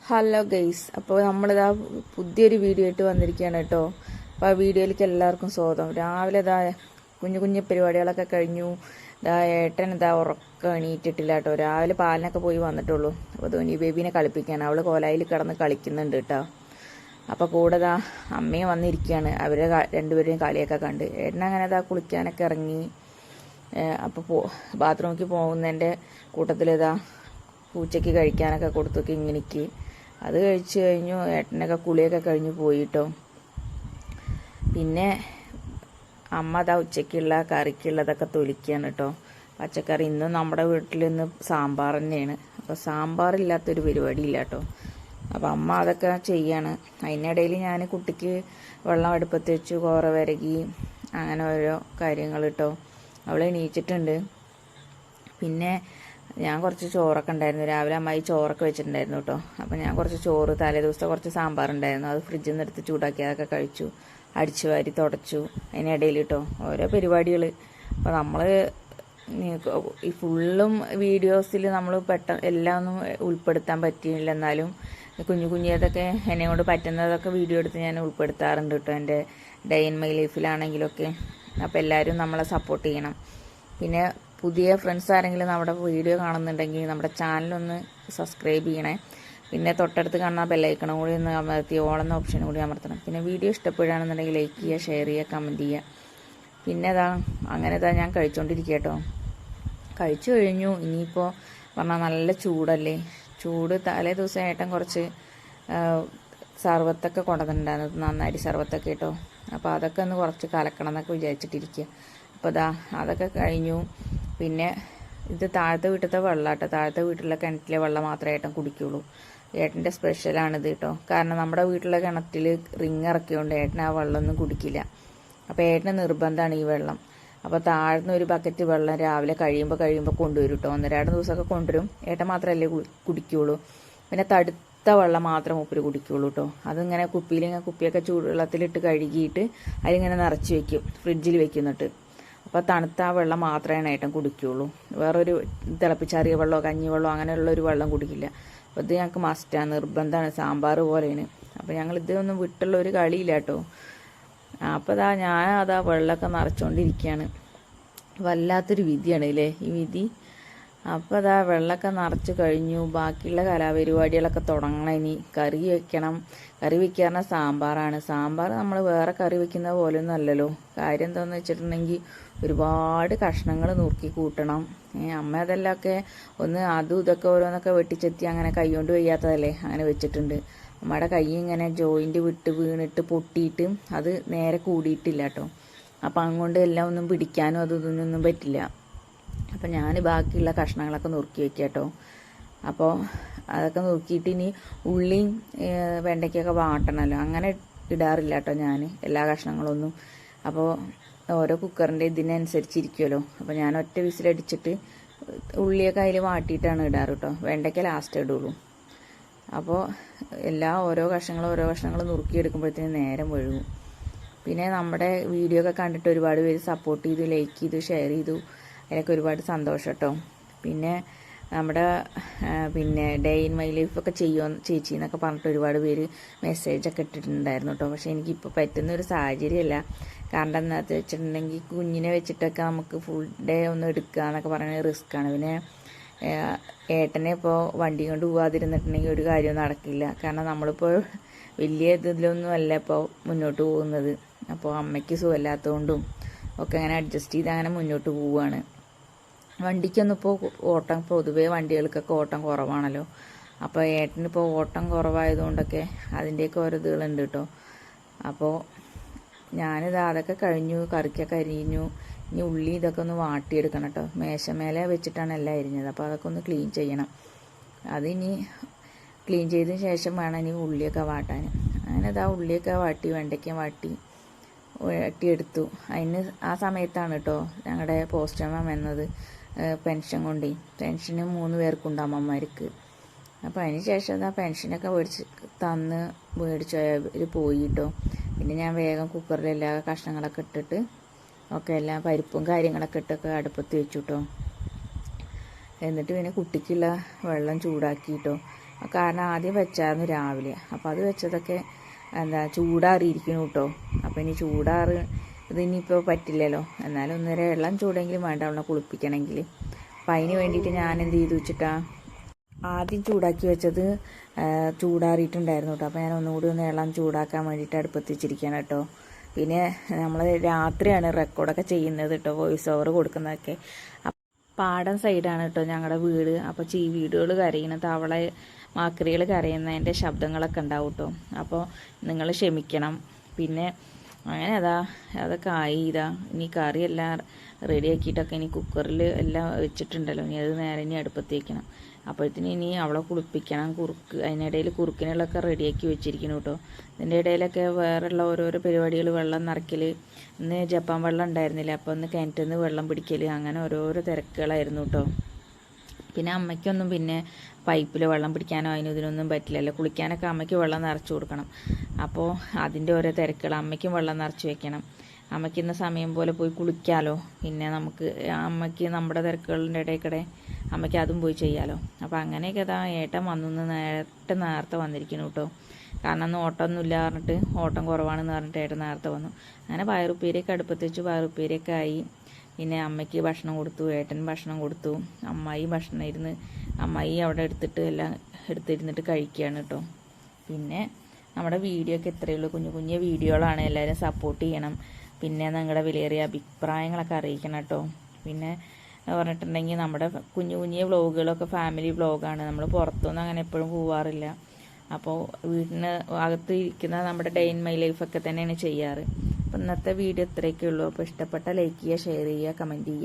Hello guys, അപ്പോൾ നമ്മളിതാ പുതിയൊരു വീഡിയോ ആയിട്ട് വന്നിരിക്കുകയാണ് കേട്ടോ. അപ്പോൾ ആ വീഡിയോയിലേക്ക് എല്ലാവർക്കും സ്വാഗതം. രാവിലെ ഇതാ കുഞ്ഞു കുഞ്ഞു പരിപാടികളൊക്കെ കഴിഞ്ഞു. ഇതാ ഏട്ടൻ ഇതാ ഉറക്കം എണീറ്റിട്ടില്ല കേട്ടോ. രാവിലെ പാലിനൊക്കെ പോയി വന്നിട്ടുള്ളൂ. അപ്പോൾ ധോനി ബേബീനെ കളിപ്പിക്കുകയാണ്. അവൾ കോലായിൽ കിടന്ന് കളിക്കുന്നുണ്ട് കേട്ടോ. അപ്പോൾ കൂടെ ഇതാ അമ്മയും വന്നിരിക്കുകയാണ്. അവരെ രണ്ടുപേരെയും കളിയൊക്കെ കണ്ട് ഏട്ടൻ അങ്ങനെ ഇതാ കുളിക്കാനൊക്കെ ഇറങ്ങി. അപ്പോൾ ബാത്റൂമിലേക്ക് പോകുന്നതിൻ്റെ കൂട്ടത്തിലിതാ പൂച്ചയ്ക്ക് കഴിക്കാനൊക്കെ കൊടുത്തു കിങ്ങിണിക്ക്. അത് കഴിച്ച് കഴിഞ്ഞു. ഏട്ടനൊക്കെ കുളിയൊക്കെ കഴിഞ്ഞ് പോയിട്ടോ. പിന്നെ അമ്മ അതാ ഉച്ചയ്ക്കുള്ള കറിക്കുള്ളതൊക്കെ തൊലിക്കുകയാണ് കേട്ടോ. പച്ചക്കറി ഇന്ന് നമ്മുടെ വീട്ടിൽ ഇന്ന് സാമ്പാർ തന്നെയാണ്. അപ്പോൾ സാമ്പാറില്ലാത്തൊരു പരിപാടിയില്ല കേട്ടോ. അപ്പോൾ അമ്മ അതൊക്കെ ചെയ്യാണ്. അതിനിടയിൽ ഞാൻ കുട്ടിക്ക് വെള്ളം അടുപ്പത്ത് വെച്ചു, കോറ വിരകി, അങ്ങനെ ഓരോ കാര്യങ്ങൾ കേട്ടോ. അവൾ എണീച്ചിട്ടുണ്ട്. പിന്നെ ഞാൻ കുറച്ച് ചോറൊക്കെ ഉണ്ടായിരുന്നു. രാവിലെ അമ്മായി ചോറൊക്കെ വെച്ചിട്ടുണ്ടായിരുന്നു കേട്ടോ. അപ്പോൾ ഞാൻ കുറച്ച് ചോറ്, തലേ ദിവസത്തെ കുറച്ച് സാമ്പാറുണ്ടായിരുന്നു, അത് ഫ്രിഡ്ജിൽ നിന്ന് എടുത്ത് ചൂടാക്കി അതൊക്കെ കഴിച്ചു. അടിച്ചു വാരി തുടച്ചു. അതിനിടയിൽ കേട്ടോ ഓരോ പരിപാടികൾ. അപ്പോൾ നമ്മൾ ഈ ഫുള്ളും വീഡിയോസിൽ നമ്മൾ എല്ലാം ഒന്നും ഉൾപ്പെടുത്താൻ പറ്റിയില്ല. എന്നാലും കുഞ്ഞു കുഞ്ഞിയതൊക്കെ എന്നെ കൊണ്ട് പറ്റുന്നതൊക്കെ വീഡിയോ എടുത്ത് ഞാൻ ഉൾപ്പെടുത്താറുണ്ട് കേട്ടോ, എൻ്റെ ഡേ ഇൻ മൈ ലൈഫിലാണെങ്കിലൊക്കെ. അപ്പോൾ എല്ലാവരും നമ്മളെ സപ്പോർട്ട് ചെയ്യണം. പിന്നെ പുതിയ ഫ്രണ്ട്സ് ആരെങ്കിലും നമ്മുടെ വീഡിയോ കാണുന്നുണ്ടെങ്കിൽ നമ്മുടെ ചാനലൊന്ന് സബ്സ്ക്രൈബ് ചെയ്യണേ. പിന്നെ തൊട്ടടുത്ത് കാണുന്ന ബെല്ലൈക്കണം കൂടി ഒന്ന് അമർത്തി ഓളെന്ന ഓപ്ഷനും കൂടി അമർത്തണം. പിന്നെ വീഡിയോ ഇഷ്ടപ്പെടുകയാണെന്നുണ്ടെങ്കിൽ ലൈക്ക് ചെയ്യുക, ഷെയർ ചെയ്യുക, കമൻറ്റ് ചെയ്യുക. പിന്നെ അങ്ങനെ ഞാൻ കഴിച്ചുകൊണ്ടിരിക്കുക കേട്ടോ. കഴിച്ചു കഴിഞ്ഞു. ഇനിയിപ്പോൾ പറഞ്ഞാൽ നല്ല ചൂടല്ലേ. ചൂട് തലേ ദിവസം ഏട്ടൻ കുറച്ച് സർവത്തൊക്കെ കൊണ്ടുവന്നിട്ടുണ്ടായിരുന്നു, നന്നായി സർവത്തൊക്കെ കേട്ടോ. അപ്പോൾ അതൊക്കെ ഒന്ന് കുറച്ച് കലക്കണം എന്നൊക്കെ വിചാരിച്ചിട്ടിരിക്കുക. അപ്പോൾ അതൊക്കെ കഴിഞ്ഞു. പിന്നെ ഇത് താഴത്തെ വീട്ടിലത്തെ വെള്ളം കേട്ടോ. താഴത്തെ വീട്ടിലെ കിണറ്റിലെ വെള്ളം മാത്രമേ ഏട്ടൻ കുടിക്കുള്ളൂ. ഏട്ടൻ്റെ സ്പെഷ്യലാണിത് കേട്ടോ. കാരണം നമ്മുടെ വീട്ടിലെ കിണറ്റിൽ റിങ് ഇറക്കിയോണ്ട് ഏട്ടൻ ആ വെള്ളമൊന്നും കുടിക്കില്ല. അപ്പോൾ ഏട്ടന് നിർബന്ധമാണ് ഈ വെള്ളം. അപ്പോൾ താഴ്ന്ന ഒരു ബക്കറ്റ് വെള്ളം രാവിലെ കഴിയുമ്പോൾ കൊണ്ടുവരും കേട്ടോ. 1-2 ദിവസമൊക്കെ കൊണ്ടുവരും. ഏട്ടൻ മാത്രമല്ലേ കുടിക്കുള്ളൂ. പിന്നെ തടുത്ത വെള്ളം മാത്രം മൂപ്പര് കുടിക്കുള്ളൂ കേട്ടോ. അതിങ്ങനെ കുപ്പിയൊക്കെ ചൂടുവെള്ളത്തിലിട്ട് കഴുകിയിട്ട് അതിങ്ങനെ നിറച്ച് വെക്കും, ഫ്രിഡ്ജിൽ വെക്കുന്നിട്ട്. അപ്പോൾ തണുത്ത ആ വെള്ളം മാത്രമേ ഏട്ടൻ കുടിക്കുകയുള്ളൂ. വേറൊരു തിളപ്പിച്ചാറിയ വെള്ളമോ കഞ്ഞിവെള്ളമോ അങ്ങനെയുള്ളൊരു വെള്ളം കുടിക്കില്ല. അപ്പോൾ ഇത് ഞങ്ങൾക്ക് മസ്റ്റാണ്, നിർബന്ധമാണ്. സാമ്പാർ പോലെയാണ്. അപ്പോൾ ഞങ്ങൾ ഇതൊന്നും വിട്ടുള്ള ഒരു കളിയില്ല കേട്ടോ. അപ്പോൾ ഞാൻ വെള്ളമൊക്കെ നിറച്ചുകൊണ്ടിരിക്കുകയാണ്. വല്ലാത്തൊരു വിധിയാണ് അല്ലേ ഈ വിധി. അപ്പോൾ വെള്ളമൊക്കെ നിറച്ച് കഴിഞ്ഞു. ബാക്കിയുള്ള കലാപരിപാടികളൊക്കെ തുടങ്ങണം. ഇനി കറി വെക്കണം. കറി വെക്കാറുള്ള സാമ്പാറാണ്. സാമ്പാർ നമ്മൾ വേറെ കറി വെക്കുന്ന പോലെയൊന്നും അല്ലല്ലോ. കാര്യം എന്താണെന്ന് വെച്ചിട്ടുണ്ടെങ്കിൽ ഒരുപാട് കഷ്ണങ്ങൾ നുറുക്കി കൂട്ടണം. അമ്മ അതെല്ലാമൊക്കെ അതും ഇതൊക്കെ ഓരോന്നൊക്കെ വെട്ടിച്ചെത്തി അങ്ങനെ കൈകൊണ്ട് വയ്യാത്തതല്ലേ അങ്ങനെ വെച്ചിട്ടുണ്ട്. അമ്മയുടെ കൈ ഇങ്ങനെ ജോയിൻ്റ് വിട്ട് വീണിട്ട് പൊട്ടിയിട്ട് അത് നേരെ കൂടിയിട്ടില്ല കേട്ടോ. അപ്പം അങ്ങോട്ട് എല്ലാം ഒന്നും പിടിക്കാനും ഇതൊന്നും പറ്റില്ല. അപ്പം ഞാൻ ബാക്കിയുള്ള കഷ്ണങ്ങളൊക്കെ നുറുക്കി വെക്കാം കേട്ടോ. അപ്പോൾ അതൊക്കെ നുറുക്കിയിട്ട് ഇനി ഉള്ളിയും വെണ്ടയ്ക്കൊക്കെ വാട്ടണമല്ലോ. അങ്ങനെ ഇടാറില്ല കേട്ടോ ഞാൻ എല്ലാ കഷ്ണങ്ങളൊന്നും. അപ്പോൾ ഓരോ കുക്കറിൻ്റെ ഇതിനനുസരിച്ചിരിക്കുമല്ലോ. അപ്പോൾ ഞാൻ ഒറ്റ വിസിലടിച്ചിട്ട് ഉള്ളിയൊക്കെ അതിൽ വാട്ടിയിട്ടാണ് ഇടാറ് കേട്ടോ. വെണ്ടയ്ക്ക ലാസ്റ്റ് ഇടുള്ളൂ. അപ്പോൾ ഓരോ കഷ്ണങ്ങൾ നുറുക്കിയെടുക്കുമ്പോഴത്തേന് നേരം വഴുകും. പിന്നെ നമ്മുടെ വീഡിയോ ഒക്കെ കണ്ടിട്ട് ഒരുപാട് പേര് സപ്പോർട്ട് ചെയ്തു, ലൈക്ക് ചെയ്തു, ഷെയർ ചെയ്തു. അതിനൊക്കെ ഒരുപാട് സന്തോഷം കേട്ടോ. പിന്നെ നമ്മുടെ ഡേ ഇൻ മൈ ലൈഫൊക്കെ ചെയ്യുമോ ചേച്ചി എന്നൊക്കെ പറഞ്ഞിട്ട് ഒരുപാട് പേര് മെസ്സേജൊക്കെ ഇട്ടിട്ടുണ്ടായിരുന്നു കേട്ടോ. പക്ഷേ എനിക്കിപ്പോൾ പറ്റുന്നൊരു സാഹചര്യമല്ല. കാരണം എന്താണെന്ന് വെച്ചിട്ടുണ്ടെങ്കിൽ കുഞ്ഞിനെ വെച്ചിട്ടൊക്കെ നമുക്ക് ഫുൾ ഡേ ഒന്ന് എടുക്കുക എന്നൊക്കെ പറയുന്നത് റിസ്ക്കാണ്. പിന്നെ ഏട്ടനെ ഇപ്പോൾ വണ്ടി കൊണ്ട് പോകാതിരുന്നിട്ടുണ്ടെങ്കിൽ ഒരു കാര്യവും നടക്കില്ല. കാരണം നമ്മളിപ്പോൾ വലിയ ഇതിലൊന്നും അല്ല ഇപ്പോൾ മുന്നോട്ട് പോകുന്നത്. അപ്പോൾ അമ്മയ്ക്ക് സുഖമില്ലാത്തതുകൊണ്ടും ഒക്കെ അങ്ങനെ അഡ്ജസ്റ്റ് ചെയ്ത് അങ്ങനെ മുന്നോട്ട് പോവുകയാണ്. വണ്ടിക്കൊന്നും ഇപ്പോൾ ഓട്ടം, പൊതുവേ വണ്ടികൾക്കൊക്കെ ഓട്ടം കുറവാണല്ലോ. അപ്പോൾ ഏട്ടനിപ്പോൾ ഓട്ടം കുറവായതുകൊണ്ടൊക്കെ അതിൻ്റെയൊക്കെ ഓരോ ഇതുകളുണ്ട് കേട്ടോ. അപ്പോൾ അതൊക്കെ കഴിഞ്ഞു. കറിക്കൊക്കെ അരിഞ്ഞു. ഇനി ഉള്ളി ഇതൊക്കെ ഒന്ന് വാട്ടിയെടുക്കണം കേട്ടോ. മേശമേലെ വെച്ചിട്ടാണ് എല്ലാം അരിഞ്ഞത്. അപ്പോൾ അതൊക്കെ ഒന്ന് ക്ലീൻ ചെയ്യണം. അതിനി ക്ലീൻ ചെയ്തതിന് ശേഷം വേണം ഇനി ഉള്ളിയൊക്കെ വാട്ടാൻ. അങ്ങനെ ഉള്ളിയൊക്കെ വാട്ടി, വെണ്ടയ്ക്ക വാട്ടിയെടുത്തു. അതിന് ആ സമയത്താണ് കേട്ടോ ഞങ്ങളുടെ പോസ്റ്റമ്മ വന്നത്. പെൻഷന് 3 പേർക്കുണ്ട് അമ്മമാർക്ക്. അപ്പോൾ അതിന് ശേഷം പെൻഷനൊക്കെ മേടിച്ചു അവർ പോയി കേട്ടോ. പിന്നെ ഞാൻ വേഗം കുക്കറിൽ എല്ലാ കഷ്ണങ്ങളൊക്കെ ഇട്ടിട്ട് ഒക്കെ എല്ലാം പരിപ്പും കാര്യങ്ങളൊക്കെ ഇട്ടൊക്കെ അടുപ്പത്ത് വെച്ചു കേട്ടോ. എന്നിട്ട് പിന്നെ കുട്ടിക്കുള്ള വെള്ളം ചൂടാക്കിയിട്ടോ. കാരണം ആദ്യം വെച്ചായിരുന്നു രാവിലെ. അപ്പോൾ അത് വെച്ചതൊക്കെ ചൂടാറിയിരിക്കുന്നു കേട്ടോ. അപ്പോൾ ഇനി ചൂടാറ് ഇതിനിപ്പോൾ പറ്റില്ലല്ലോ. എന്നാലും ഒന്നര വെള്ളം ചൂടെങ്കിലും വേണ്ട അവളെ കുളിപ്പിക്കണമെങ്കിൽ. അപ്പം അതിന് വേണ്ടിയിട്ട് ഞാൻ എന്ത് ചെയ്തു വെച്ചിട്ടാ, ആദ്യം ചൂടാക്കി വെച്ചത് ചൂടാറിയിട്ടുണ്ടായിരുന്നു കേട്ടോ. അപ്പോൾ ഞാൻ ഒന്നുകൂടി ഒന്ന് വെള്ളം ചൂടാക്കാൻ വേണ്ടിയിട്ട് അടുപ്പത്ത് വെച്ചിരിക്കുകയാണ് കേട്ടോ. പിന്നെ നമ്മൾ രാത്രിയാണ് റെക്കോർഡൊക്കെ ചെയ്യുന്നത് കേട്ടോ, വോയിസ് ഓവർ കൊടുക്കുന്നതൊക്കെ. പാടം സൈഡാണ് കേട്ടോ ഞങ്ങളുടെ വീട്. അപ്പോൾ ചീവീടുകൾ കരയുന്ന, തവള മാക്രികൾ കരയുന്നതിൻ്റെ ശബ്ദങ്ങളൊക്കെ ഉണ്ടാവും കേട്ടോ. അപ്പോൾ നിങ്ങൾ ക്ഷമിക്കണം. പിന്നെ അങ്ങനെ അതൊക്കെ ആയി. ഇനി കറിയെല്ലാം റെഡിയാക്കിയിട്ടൊക്കെ ഇനി കുക്കറിൽ എല്ലാം വെച്ചിട്ടുണ്ടല്ലോ. ഇനി അത് നേരെ ഇനി അടുപ്പത്ത് വയ്ക്കണം. അപ്പോഴത്തേന് ഇനി അവളെ കുളിപ്പിക്കണം. അതിനിടയിൽ കുറുക്കിനുള്ളതൊക്കെ റെഡിയാക്കി വെച്ചിരിക്കുന്നു കേട്ടോ. ഇതിൻ്റെ ഇടയിലൊക്കെ വേറെയുള്ള ഓരോരോ പരിപാടികൾ, വെള്ളം നിറയ്ക്കൽ, ഇന്ന് ജപ്പാൻ വെള്ളം ഉണ്ടായിരുന്നില്ല, അപ്പോൾ ഒന്ന് കിണറ്റിൽ നിന്ന് വെള്ളം പിടിക്കൽ, അങ്ങനെ ഓരോരോ തിരക്കുകളായിരുന്നു കേട്ടോ. പിന്നെ അമ്മയ്ക്കൊന്നും പിന്നെ പൈപ്പിൽ വെള്ളം പിടിക്കാനോ ഇതിനൊന്നും പറ്റില്ലല്ലോ. കുളിക്കാനൊക്കെ അമ്മയ്ക്ക് വെള്ളം നിറച്ച് കൊടുക്കണം. അപ്പോൾ അതിൻ്റെ ഓരോ തിരക്കുകൾ, അമ്മയ്ക്കും വെള്ളം നിറച്ച് വെക്കണം. അമ്മയ്ക്ക് ഇന്ന സമയം പോലെ പോയി കുളിക്കാമല്ലോ. പിന്നെ നമുക്ക് അമ്മയ്ക്ക് നമ്മുടെ തിരക്കുകളുടെ ഇടയ്ക്കിടെ അമ്മയ്ക്ക് അതും പോയി ചെയ്യാമല്ലോ. അപ്പോൾ അങ്ങനെയൊക്കെ ഏട്ടൻ വന്നു നേരത്തെ വന്നിരിക്കുന്നു കേട്ടോ. കാരണം അന്ന് ഓട്ടമൊന്നുമില്ല പറഞ്ഞിട്ട്, ഓട്ടം കുറവാണെന്ന് പറഞ്ഞിട്ട് ഏട്ടൻ നേരത്തെ വന്നു. അങ്ങനെ പയറുപ്പേരിയൊക്കെ അടുപ്പത്ത് വെച്ച് പയറുപ്പേരിയൊക്കെ ആയി. പിന്നെ അമ്മയ്ക്ക് ഭക്ഷണം കൊടുത്തു, ഏട്ടൻ ഭക്ഷണം കൊടുത്തു, അമ്മായി ഭക്ഷണം അമ്മായി അവിടെ എടുത്തിരുന്നിട്ട് കഴിക്കുകയാണ് കേട്ടോ. പിന്നെ നമ്മുടെ വീഡിയോ ഒക്കെ ഇത്രയേ ഉള്ളൂ. കുഞ്ഞു വീഡിയോകളാണ്. എല്ലാവരും സപ്പോർട്ട് ചെയ്യണം. പിന്നെ നിങ്ങളുടെ വിലയേറിയ അഭിപ്രായങ്ങളൊക്കെ അറിയിക്കണം കേട്ടോ. പിന്നെ പറഞ്ഞിട്ടുണ്ടെങ്കിൽ നമ്മുടെ കുഞ്ഞു വ്ളോഗുകളൊക്കെ ഫാമിലി വ്ളോഗാണ്. നമ്മൾ പുറത്തൊന്നും അങ്ങനെ എപ്പോഴും പോവാറില്ല. അപ്പോൾ വീട്ടിന് അകത്ത് ഇരിക്കുന്ന നമ്മുടെ ഡേ ഇൻ മൈ ലൈഫൊക്കെ തന്നെയാണ് ചെയ്യാറ്. അപ്പോൾ ഇന്നത്തെ വീഡിയോ ഇത്രയൊക്കെ ഉള്ളൂ. അപ്പോൾ ഇഷ്ടപ്പെട്ട ലൈക്ക് ചെയ്യുക, ഷെയർ ചെയ്യുക, കമൻറ്റ് ചെയ്യുക.